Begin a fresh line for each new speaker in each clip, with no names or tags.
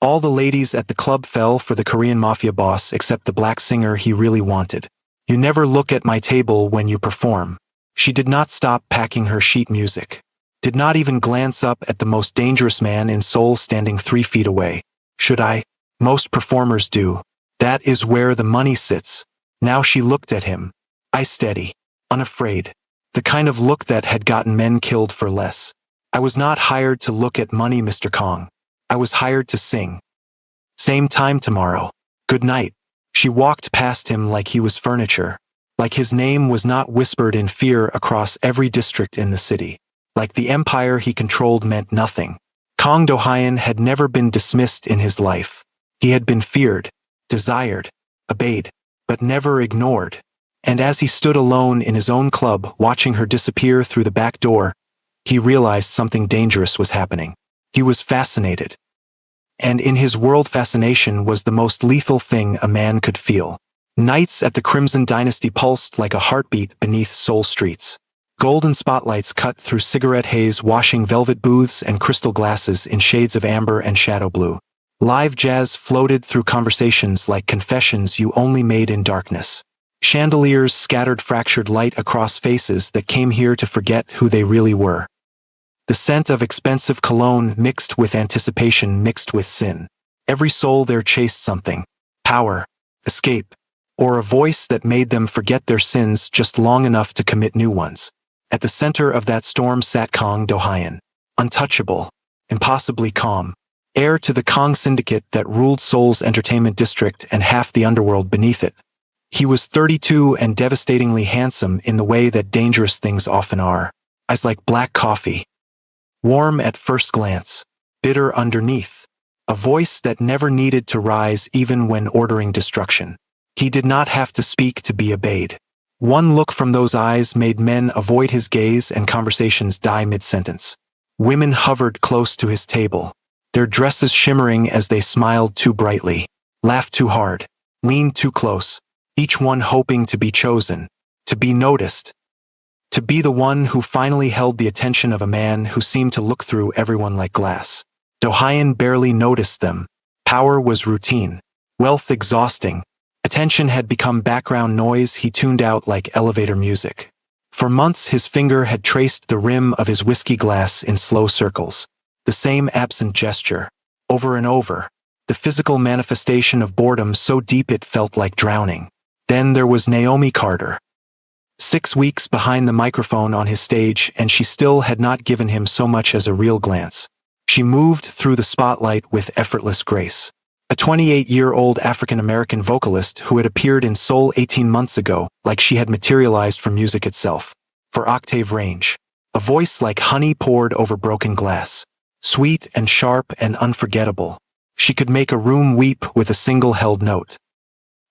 All the ladies at the club fell for the Korean Mafia boss except the black singer he really wanted. You never look at my table when you perform. She did not stop packing her sheet music. Did not even glance up at the most dangerous man in Seoul standing 3 feet away. Should I? Most performers do. That is where the money sits. Now she looked at him. Eyes steady. Unafraid. The kind of look that had gotten men killed for less. I was not hired to look at money, Mr. Kong. I was hired to sing. Same time tomorrow. Good night. She walked past him like he was furniture. Like his name was not whispered in fear across every district in the city. Like the empire he controlled meant nothing. Kang Do-hyun had never been dismissed in his life. He had been feared, desired, obeyed, but never ignored. And as he stood alone in his own club watching her disappear through the back door, he realized something dangerous was happening. He was fascinated. And in his world, fascination was the most lethal thing a man could feel. Nights at the Crimson Dynasty pulsed like a heartbeat beneath Seoul streets. Golden spotlights cut through cigarette haze, washing velvet booths and crystal glasses in shades of amber and shadow blue. Live jazz floated through conversations like confessions you only made in darkness. Chandeliers scattered fractured light across faces that came here to forget who they really were. The scent of expensive cologne mixed with anticipation, mixed with sin. Every soul there chased something. Power, escape, or a voice that made them forget their sins just long enough to commit new ones. At the center of that storm sat Kang Do-hyun. Untouchable, impossibly calm. Heir to the Kang syndicate that ruled Seoul's entertainment district and half the underworld beneath it. He was 32 and devastatingly handsome in the way that dangerous things often are. Eyes like black coffee. Warm at first glance, bitter underneath. A voice that never needed to rise even when ordering destruction. He did not have to speak to be obeyed. One look from those eyes made men avoid his gaze and conversations die mid-sentence. Women hovered close to his table, their dresses shimmering as they smiled too brightly, laughed too hard, leaned too close, each one hoping to be chosen, to be noticed. To be the one who finally held the attention of a man who seemed to look through everyone like glass. Do-hyun barely noticed them. Power was routine. Wealth exhausting. Attention had become background noise he tuned out like elevator music. For months his finger had traced the rim of his whiskey glass in slow circles. The same absent gesture. Over and over. The physical manifestation of boredom so deep it felt like drowning. Then there was Naomi Carter. 6 weeks behind the microphone on his stage, and she still had not given him so much as a real glance. She moved through the spotlight with effortless grace. A 28-year-old African-American vocalist who had appeared in Seoul 18 months ago, like she had materialized from music itself. For octave range. A voice like honey poured over broken glass. Sweet and sharp and unforgettable. She could make a room weep with a single held note.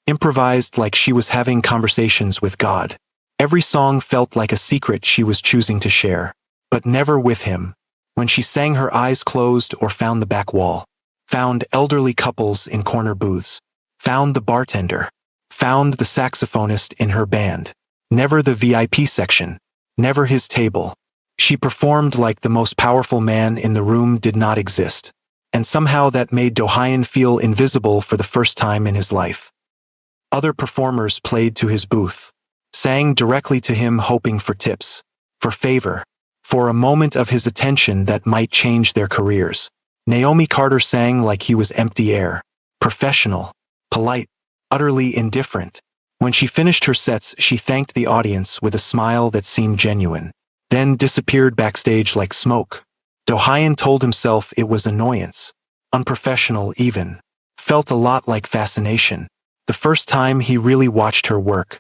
Improvised like she was having conversations with God. Every song felt like a secret she was choosing to share. But never with him. When she sang, her eyes closed or found the back wall. Found elderly couples in corner booths. Found the bartender. Found the saxophonist in her band. Never the VIP section. Never his table. She performed like the most powerful man in the room did not exist. And somehow that made Do-hyun feel invisible for the first time in his life. Other performers played to his booth. Sang directly to him, hoping for tips. For favor. For a moment of his attention that might change their careers. Naomi Carter sang like he was empty air. Professional. Polite. Utterly indifferent. When she finished her sets, she thanked the audience with a smile that seemed genuine. Then disappeared backstage like smoke. Do-hyun told himself it was annoyance. Unprofessional even. Felt a lot like fascination. The first time he really watched her work.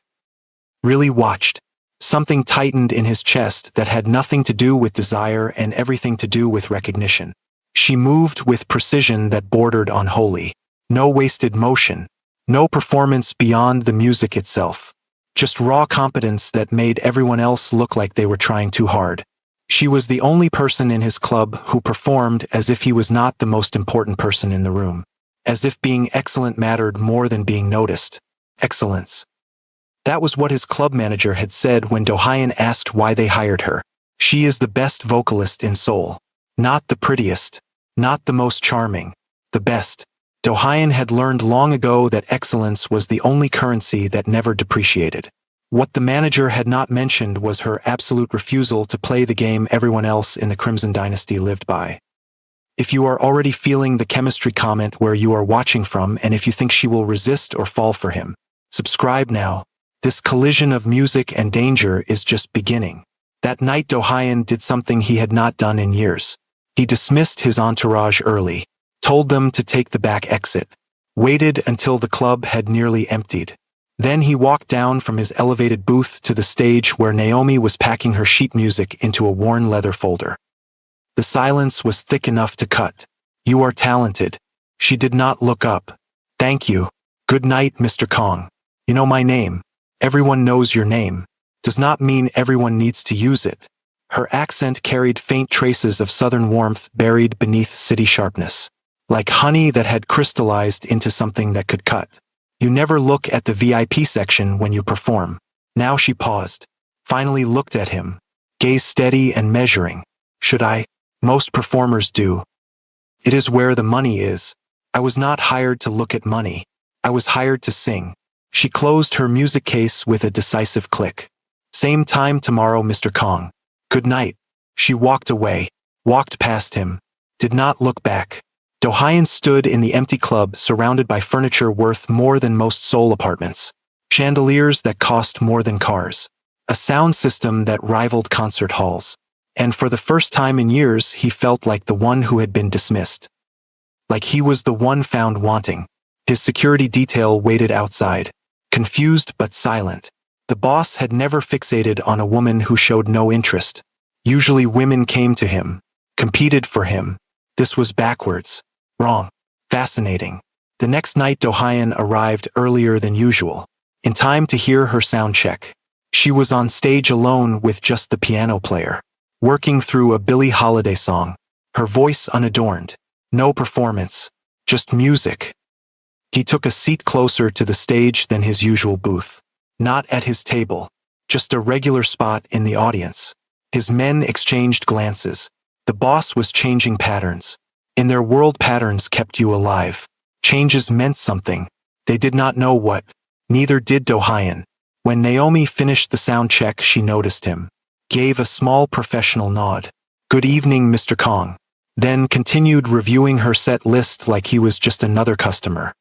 Really watched. Something tightened in his chest that had nothing to do with desire and everything to do with recognition. She moved with precision that bordered on holy. No wasted motion. No performance beyond the music itself. Just raw competence that made everyone else look like they were trying too hard. She was the only person in his club who performed as if he was not the most important person in the room. As if being excellent mattered more than being noticed. Excellence. That was what his club manager had said when Do-hyun asked why they hired her. She is the best vocalist in Seoul. Not the prettiest. Not the most charming. The best. Do-hyun had learned long ago that excellence was the only currency that never depreciated. What the manager had not mentioned was her absolute refusal to play the game everyone else in the Crimson Dynasty lived by. If you are already feeling the chemistry, comment where you are watching from, and if you think she will resist or fall for him. Subscribe now. This collision of music and danger is just beginning. That night Do-hyun did something he had not done in years. He dismissed his entourage early, told them to take the back exit, waited until the club had nearly emptied. Then he walked down from his elevated booth to the stage where Naomi was packing her sheet music into a worn leather folder. The silence was thick enough to cut. "You are talented." She did not look up. "Thank you. Good night, Mr. Kong. You know my name. Everyone knows your name. Does not mean everyone needs to use it." Her accent carried faint traces of southern warmth buried beneath city sharpness, like honey that had crystallized into something that could cut. "You never look at the VIP section when you perform." Now she paused, finally looked at him, gaze steady and measuring. "Should I? Most performers do. It is where the money is. I was not hired to look at money. I was hired to sing." She closed her music case with a decisive click. "Same time tomorrow, Mr. Kong. Good night." She walked away, walked past him, did not look back. Do-hyun stood in the empty club surrounded by furniture worth more than most Seoul apartments. Chandeliers that cost more than cars. A sound system that rivaled concert halls. And for the first time in years he felt like the one who had been dismissed. Like he was the one found wanting. His security detail waited outside, confused but silent. The boss had never fixated on a woman who showed no interest. Usually women came to him, competed for him. This was backwards. Wrong. Fascinating. The next night Do-hyun arrived earlier than usual, in time to hear her sound check. She was on stage alone with just the piano player, working through a Billie Holiday song, her voice unadorned. No performance, just music. He took a seat closer to the stage than his usual booth. Not at his table, just a regular spot in the audience. His men exchanged glances. The boss was changing patterns. In their world, patterns kept you alive. Changes meant something. They did not know what. Neither did Do-hyun. When Naomi finished the sound check, she noticed him, gave a small professional nod. "Good evening, Mr. Kong." Then continued reviewing her set list like he was just another customer.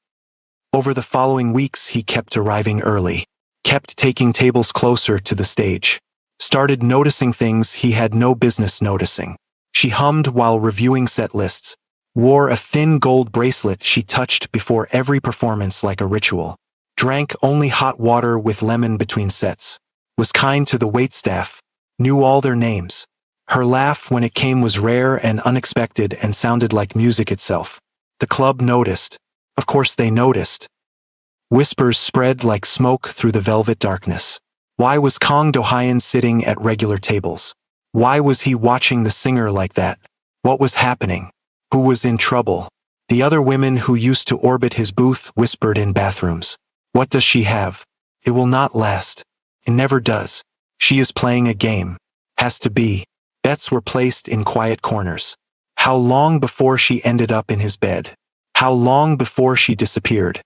Over the following weeks he kept arriving early, kept taking tables closer to the stage, started noticing things he had no business noticing. She hummed while reviewing set lists, wore a thin gold bracelet she touched before every performance like a ritual, drank only hot water with lemon between sets, was kind to the waitstaff, knew all their names. Her laugh when it came was rare and unexpected and sounded like music itself. The club noticed. Of course they noticed. Whispers spread like smoke through the velvet darkness. Why was Kang Do-hyun sitting at regular tables? Why was he watching the singer like that? What was happening? Who was in trouble? The other women who used to orbit his booth whispered in bathrooms. What does she have? It will not last. It never does. She is playing a game. Has to be. Bets were placed in quiet corners. How long before she ended up in his bed? How long before she disappeared?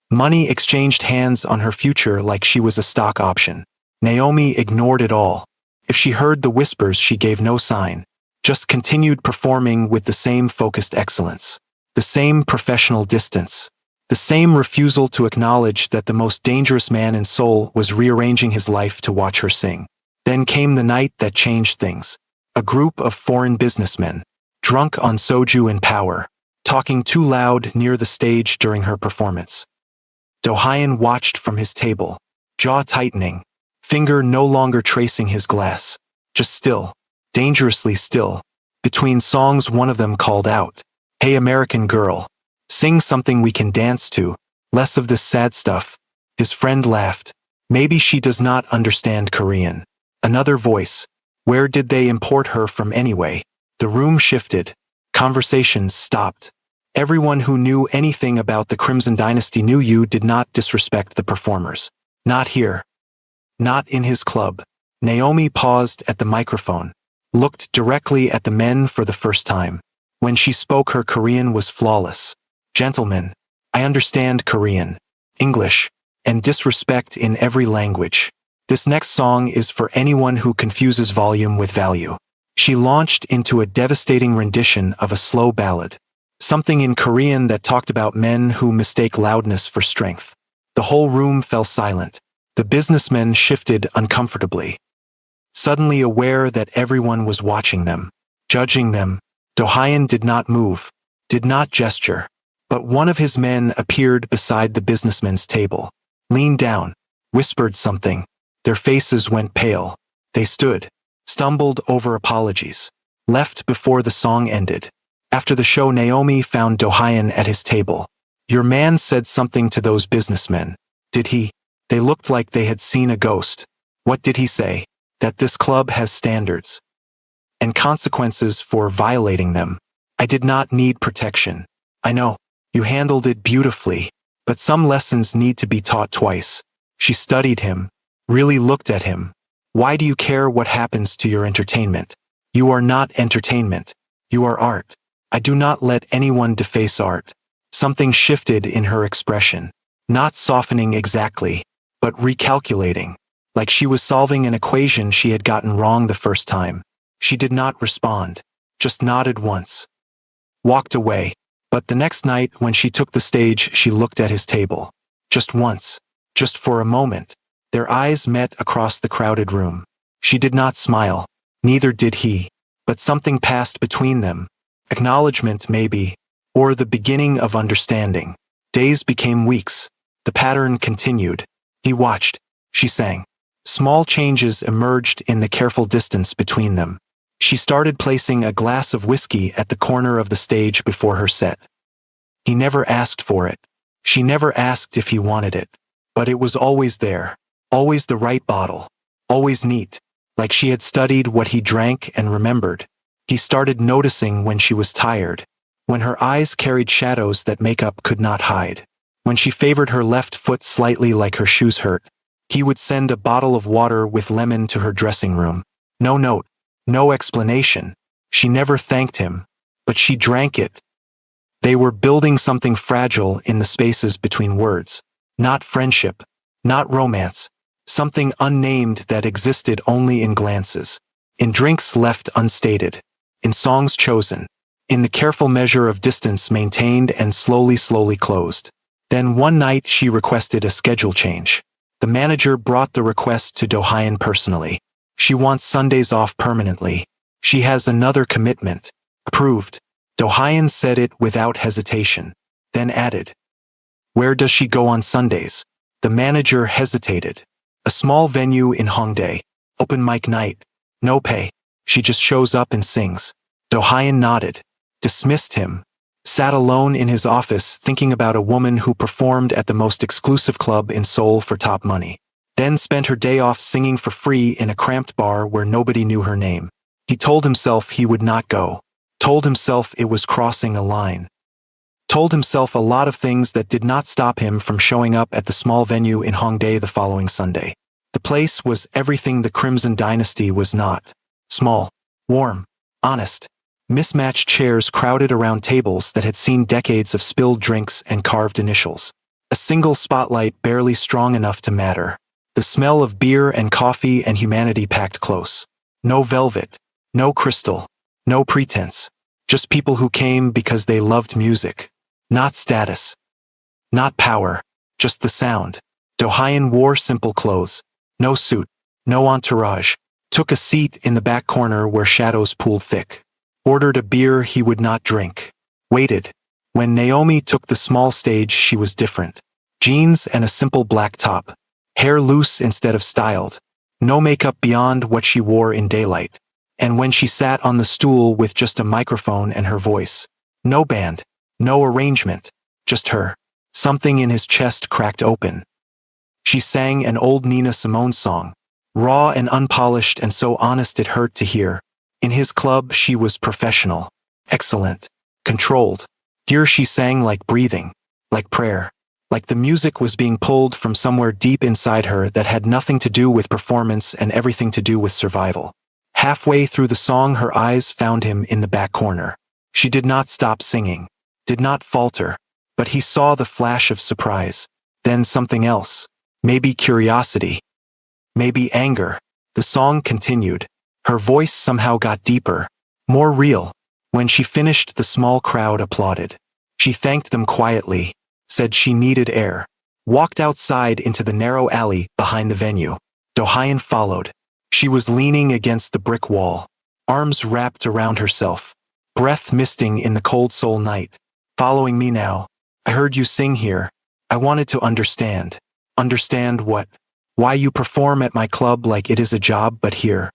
Money exchanged hands on her future like she was a stock option. Naomi ignored it all. If she heard the whispers, she gave no sign, just continued performing with the same focused excellence, the same professional distance, the same refusal to acknowledge that the most dangerous man in Seoul was rearranging his life to watch her sing. Then came the night that changed things. A group of foreign businessmen, drunk on soju and power, talking too loud near the stage during her performance. Do-hyun watched from his table, jaw tightening, finger no longer tracing his glass, just still, dangerously still. Between songs one of them called out, "Hey American girl, sing something we can dance to, less of this sad stuff." His friend laughed. Maybe she does not understand Korean. Another voice, where did they import her from anyway? The room shifted. Conversations stopped. Everyone who knew anything about the Crimson Dynasty knew you did not disrespect the performers. Not here. Not in his club. Naomi paused at the microphone, looked directly at the men for the first time. When she spoke, her Korean was flawless. Gentlemen, I understand Korean, English, and disrespect in every language. This next song is for anyone who confuses volume with value. She launched into a devastating rendition of a slow ballad. Something in Korean that talked about men who mistake loudness for strength. The whole room fell silent. The businessmen shifted uncomfortably. Suddenly aware that everyone was watching them, judging them, Do-hyun did not move, did not gesture. But one of his men appeared beside the businessman's table, leaned down, whispered something. Their faces went pale. They stood, stumbled over apologies, left before the song ended. After the show, Naomi found Do-hyun at his table. Your man said something to those businessmen. Did he? They looked like they had seen a ghost. What did he say? That this club has standards and consequences for violating them. I did not need protection. I know. You handled it beautifully, but some lessons need to be taught twice. She studied him, really looked at him. Why do you care what happens to your entertainment? You are not entertainment. You are art. I do not let anyone deface art. Something shifted in her expression, not softening exactly, but recalculating, like she was solving an equation she had gotten wrong the first time. She did not respond, just nodded once. Walked away. But the next night, when she took the stage, she looked at his table. Just once. Just for a moment. Their eyes met across the crowded room. She did not smile. Neither did he. But something passed between them. Acknowledgement, maybe. Or the beginning of understanding. Days became weeks. The pattern continued. He watched. She sang. Small changes emerged in the careful distance between them. She started placing a glass of whiskey at the corner of the stage before her set. He never asked for it. She never asked if he wanted it. But it was always there. Always the right bottle. Always neat. Like she had studied what he drank and remembered. He started noticing when she was tired. When her eyes carried shadows that makeup could not hide. When she favored her left foot slightly like her shoes hurt. He would send a bottle of water with lemon to her dressing room. No note. No explanation. She never thanked him. But she drank it. They were building something fragile in the spaces between words. Not friendship. Not romance. Something unnamed that existed only in glances. In drinks left unstated. In songs chosen. In the careful measure of distance maintained and slowly closed. Then one night she requested a schedule change. The manager brought the request to Do-hyun personally. She wants Sundays off permanently. She has another commitment. Approved. Do-hyun said it without hesitation. Then added. Where does she go on Sundays? The manager hesitated. A small venue in Hongdae. Open mic night. No pay. She just shows up and sings. Do-hyun nodded. Dismissed him. Sat alone in his office thinking about a woman who performed at the most exclusive club in Seoul for top money. Then spent her day off singing for free in a cramped bar where nobody knew her name. He told himself he would not go. Told himself it was crossing a line. Told himself a lot of things that did not stop him from showing up at the small venue in Hongdae the following Sunday. The place was everything the Crimson Dynasty was not. Small, warm, honest. Mismatched chairs crowded around tables that had seen decades of spilled drinks and carved initials. A single spotlight barely strong enough to matter. The smell of beer and coffee and humanity packed close. No velvet, no crystal, no pretense. Just people who came because they loved music. Not status. Not power. Just the sound. Do-hyun wore simple clothes. No suit. No entourage. Took a seat in the back corner where shadows pooled thick. Ordered a beer he would not drink. Waited. When Naomi took the small stage, she was different. Jeans and a simple black top. Hair loose instead of styled. No makeup beyond what she wore in daylight. And when she sat on the stool with just a microphone and her voice. No band. No arrangement. Just her. Something in his chest cracked open. She sang an old Nina Simone song. Raw and unpolished and so honest it hurt to hear. In his club she was professional. Excellent. Controlled. Here she sang like breathing. Like prayer. Like the music was being pulled from somewhere deep inside her that had nothing to do with performance and everything to do with survival. Halfway through the song her eyes found him in the back corner. She did not stop singing, did not falter, but he saw the flash of surprise, then something else, maybe curiosity, maybe anger. The song continued. Her voice somehow got deeper, more real. When she finished, the small crowd applauded. She thanked them quietly, said she needed air, walked outside into the narrow alley behind the venue. Do-hyun followed. She was leaning against the brick wall, arms wrapped around herself, breath misting in the cold soul night. Following me now. I heard you sing here. I wanted to understand. Understand what? Why you perform at my club like it is a job, but here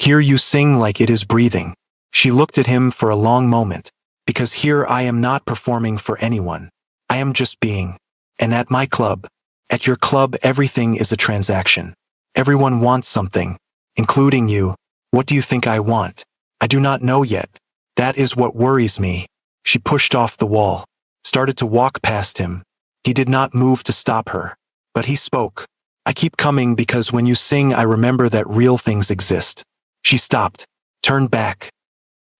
you sing like it is breathing. She looked at him for a long moment. Because here I am not performing for anyone. I am just being. And at my club, at your club, everything is a transaction. Everyone wants something, including you. What do you think I want? I do not know yet. That is what worries me. She pushed off the wall, started to walk past him. He did not move to stop her, but he spoke. I keep coming because when you sing I remember that real things exist. She stopped, turned back.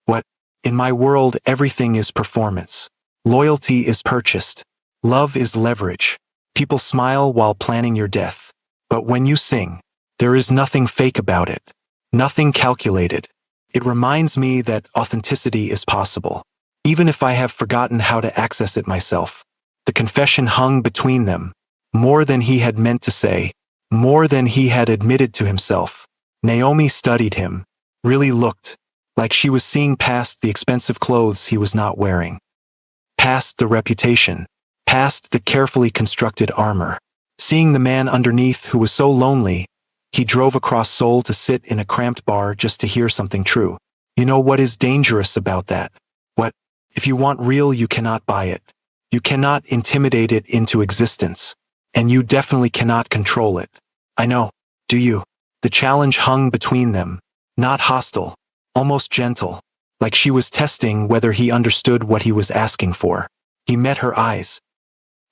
What? In my world, everything is performance. Loyalty is purchased. Love is leverage. People smile while planning your death. But when you sing, there is nothing fake about it. Nothing calculated. It reminds me that authenticity is possible, even if I have forgotten how to access it myself. The confession hung between them, more than he had meant to say, more than he had admitted to himself. Naomi studied him, really looked, like she was seeing past the expensive clothes he was not wearing, past the reputation, past the carefully constructed armor. Seeing the man underneath who was so lonely, he drove across Seoul to sit in a cramped bar just to hear something true. You know what is dangerous about that? What? If you want real, you cannot buy it. You cannot intimidate it into existence. And you definitely cannot control it. I know. Do you? The challenge hung between them, not hostile, almost gentle, like she was testing whether he understood what he was asking for. He met her eyes.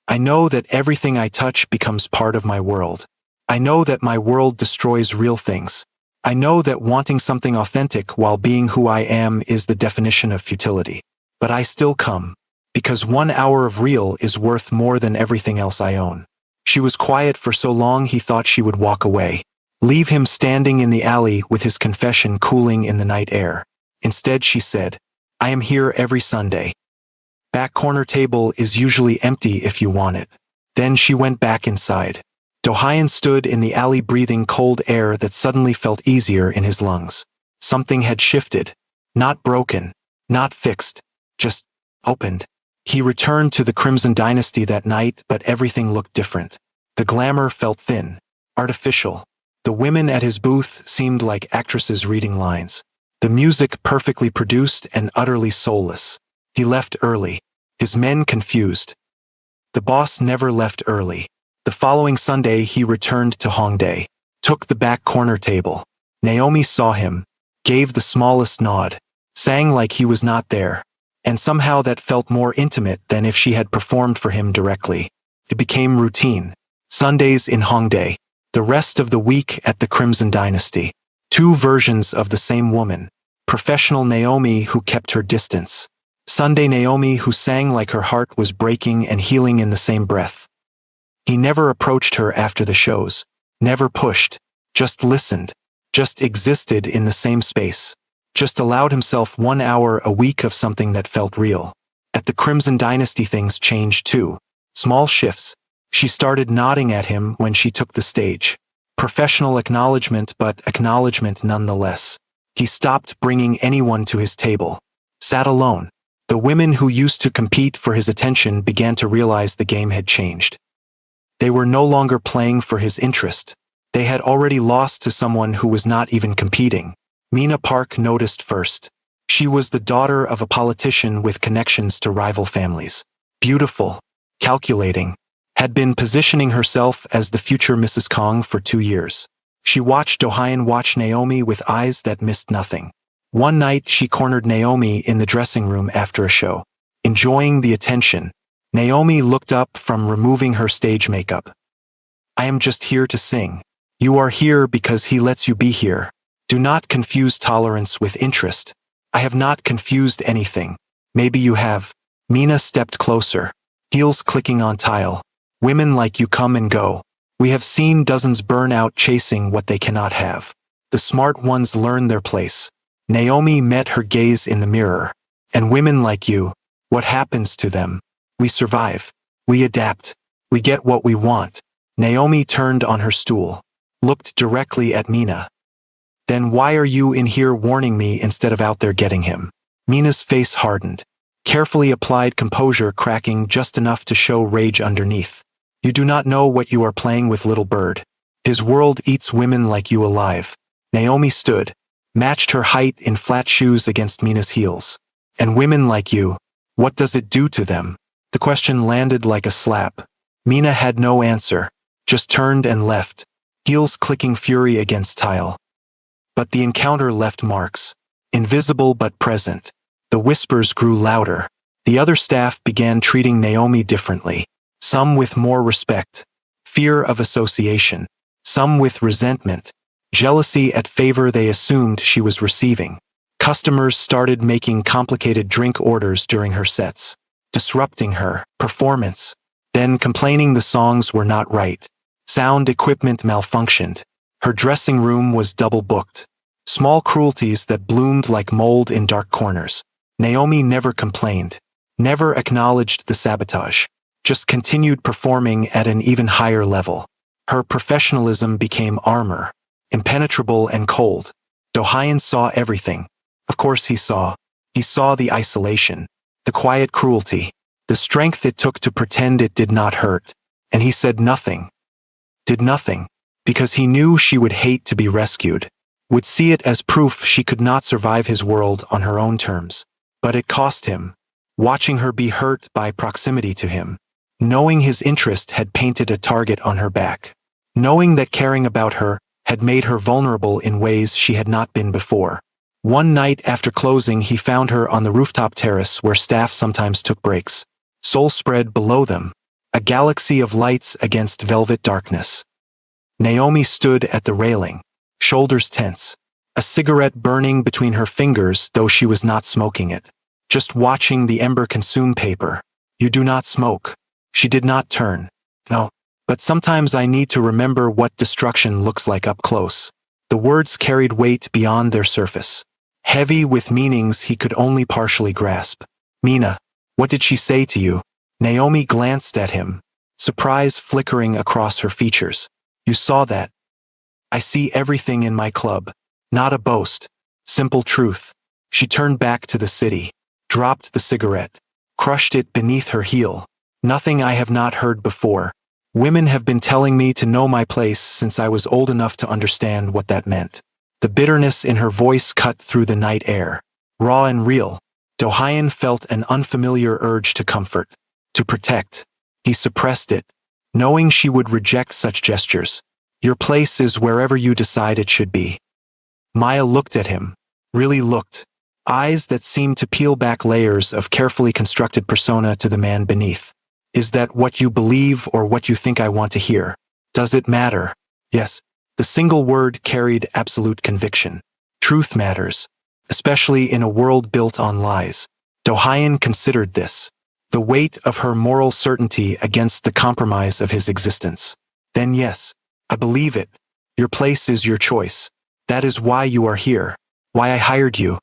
I know that everything I touch becomes part of my world. I know that my world destroys real things. I know that wanting something authentic while being who I am is the definition of futility. But I still come, because 1 hour of real is worth more than everything else I own. She was quiet for so long he thought she would walk away, leave him standing in the alley with his confession cooling in the night air. Instead she said, I am here every Sunday. Back corner table is usually empty if you want it. Then she went back inside. Do-hyun stood in the alley breathing cold air that suddenly felt easier in his lungs. Something had shifted. Not broken. Not fixed. Just opened. He returned to the Crimson Dynasty that night, but everything looked different. The glamour felt thin. Artificial. The women at his booth seemed like actresses reading lines. The music perfectly produced and utterly soulless. He left early. His men confused. The boss never left early. The following Sunday he returned to Hongdae, took the back corner table. Naomi saw him, gave the smallest nod, sang like he was not there, and somehow that felt more intimate than if she had performed for him directly. It became routine. Sundays in Hongdae, the rest of the week at the Crimson Dynasty. Two versions of the same woman. Professional Naomi who kept her distance. Sunday Naomi who sang like her heart was breaking and healing in the same breath. He never approached her after the shows, never pushed, just listened, just existed in the same space, just allowed himself 1 hour a week of something that felt real. At the Crimson Dynasty things changed too. Small shifts. She started nodding at him when she took the stage. Professional acknowledgement, but acknowledgement nonetheless. He stopped bringing anyone to his table. Sat alone. The women who used to compete for his attention began to realize the game had changed. They were no longer playing for his interest. They had already lost to someone who was not even competing. Mina Park noticed first. She was the daughter of a politician with connections to rival families. Beautiful, calculating, had been positioning herself as the future Mrs. Kong for 2 years. She watched Do-hyun watch Naomi with eyes that missed nothing. One night she cornered Naomi in the dressing room after a show. Enjoying the attention, Naomi looked up from removing her stage makeup. I am just here to sing. You are here because he lets you be here. Do not confuse tolerance with interest. I have not confused anything. Maybe you have. Mina stepped closer, heels clicking on tile. Women like you come and go. We have seen dozens burn out chasing what they cannot have. The smart ones learn their place. Naomi met her gaze in the mirror. And women like you, what happens to them? We survive. We adapt. We get what we want. Naomi turned on her stool, looked directly at Mina. Then why are you in here warning me instead of out there getting him? Mina's face hardened. Carefully applied composure cracking just enough to show rage underneath. You do not know what you are playing with, little bird. His world eats women like you alive. Naomi stood, matched her height in flat shoes against Mina's heels. And women like you, what does it do to them? The question landed like a slap. Mina had no answer, just turned and left, heels clicking fury against tile. But the encounter left marks, invisible but present. The whispers grew louder. The other staff began treating Naomi differently, some with more respect, fear of association, some with resentment, jealousy at favor they assumed she was receiving. Customers started making complicated drink orders during her sets, disrupting her performance, then complaining the songs were not right. Sound equipment malfunctioned. Her dressing room was double booked. Small cruelties that bloomed like mold in dark corners. Naomi never complained, never acknowledged the sabotage, just continued performing at an even higher level. Her professionalism became armor, impenetrable and cold. Do-hyun saw everything. Of course he saw. He saw the isolation, the quiet cruelty, the strength it took to pretend it did not hurt. And he said nothing. Did nothing, because he knew she would hate to be rescued, would see it as proof she could not survive his world on her own terms. But it cost him, watching her be hurt by proximity to him, knowing his interest had painted a target on her back, knowing that caring about her had made her vulnerable in ways she had not been before. One night after closing, he found her on the rooftop terrace where staff sometimes took breaks. Soul spread below them, a galaxy of lights against velvet darkness. Naomi stood at the railing, shoulders tense, a cigarette burning between her fingers though she was not smoking it, just watching the ember consume paper. You do not smoke. She did not turn. No, but sometimes I need to remember what destruction looks like up close. The words carried weight beyond their surface, heavy with meanings he could only partially grasp. Mina, what did she say to you? Naomi glanced at him, surprise flickering across her features. You saw that? I see everything in my club. Not a boast. Simple truth. She turned back to the city, dropped the cigarette, crushed it beneath her heel. Nothing I have not heard before. Women have been telling me to know my place since I was old enough to understand what that meant. The bitterness in her voice cut through the night air, raw and real. Do-hyun felt an unfamiliar urge to comfort, to protect. He suppressed it, knowing she would reject such gestures. Your place is wherever you decide it should be. Maya looked at him, really looked, eyes that seemed to peel back layers of carefully constructed persona to the man beneath. Is that what you believe or what you think I want to hear? Does it matter? Yes. The single word carried absolute conviction. Truth matters, especially in a world built on lies. Do-hyun considered this, the weight of her moral certainty against the compromise of his existence. Then yes, I believe it. Your place is your choice. That is why you are here, why I hired you.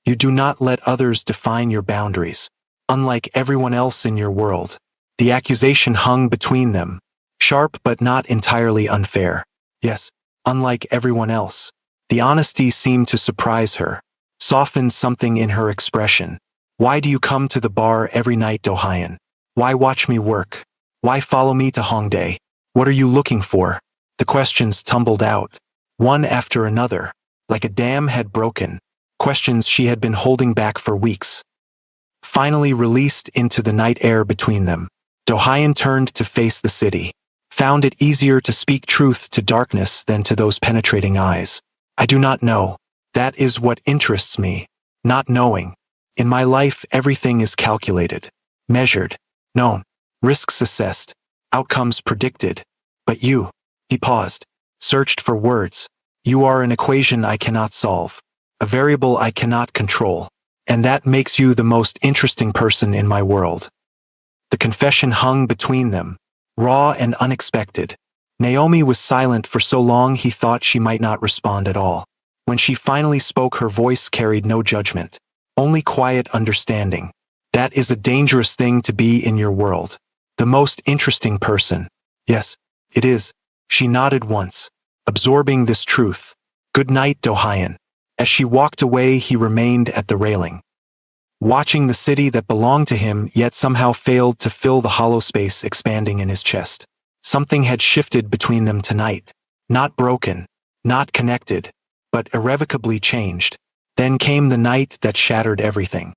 You do not let others define your boundaries, unlike everyone else in your world. The accusation hung between them, sharp but not entirely unfair. Yes, unlike everyone else. The honesty seemed to surprise her, softened something in her expression. Why do you come to the bar every night, Do-hyun? Why watch me work? Why follow me to Hongdae? What are you looking for? The questions tumbled out, one after another, like a dam had broken, questions she had been holding back for weeks. Finally released into the night air between them, Do-hyun turned to face the city, found it easier to speak truth to darkness than to those penetrating eyes. I do not know. That is what interests me, not knowing. In my life everything is calculated, measured, known, risks assessed, outcomes predicted. But you, he paused, searched for words. You are an equation I cannot solve, a variable I cannot control. And that makes you the most interesting person in my world. The confession hung between them, raw and unexpected. Naomi was silent for so long he thought she might not respond at all. When she finally spoke, her voice carried no judgment, only quiet understanding. That is a dangerous thing to be in your world. The most interesting person. Yes, it is. She nodded once, absorbing this truth. Good night, Dohayan. As she walked away, he remained at the railing, watching the city that belonged to him yet somehow failed to fill the hollow space expanding in his chest. Something had shifted between them tonight. Not broken, not connected, but irrevocably changed. Then came the night that shattered everything.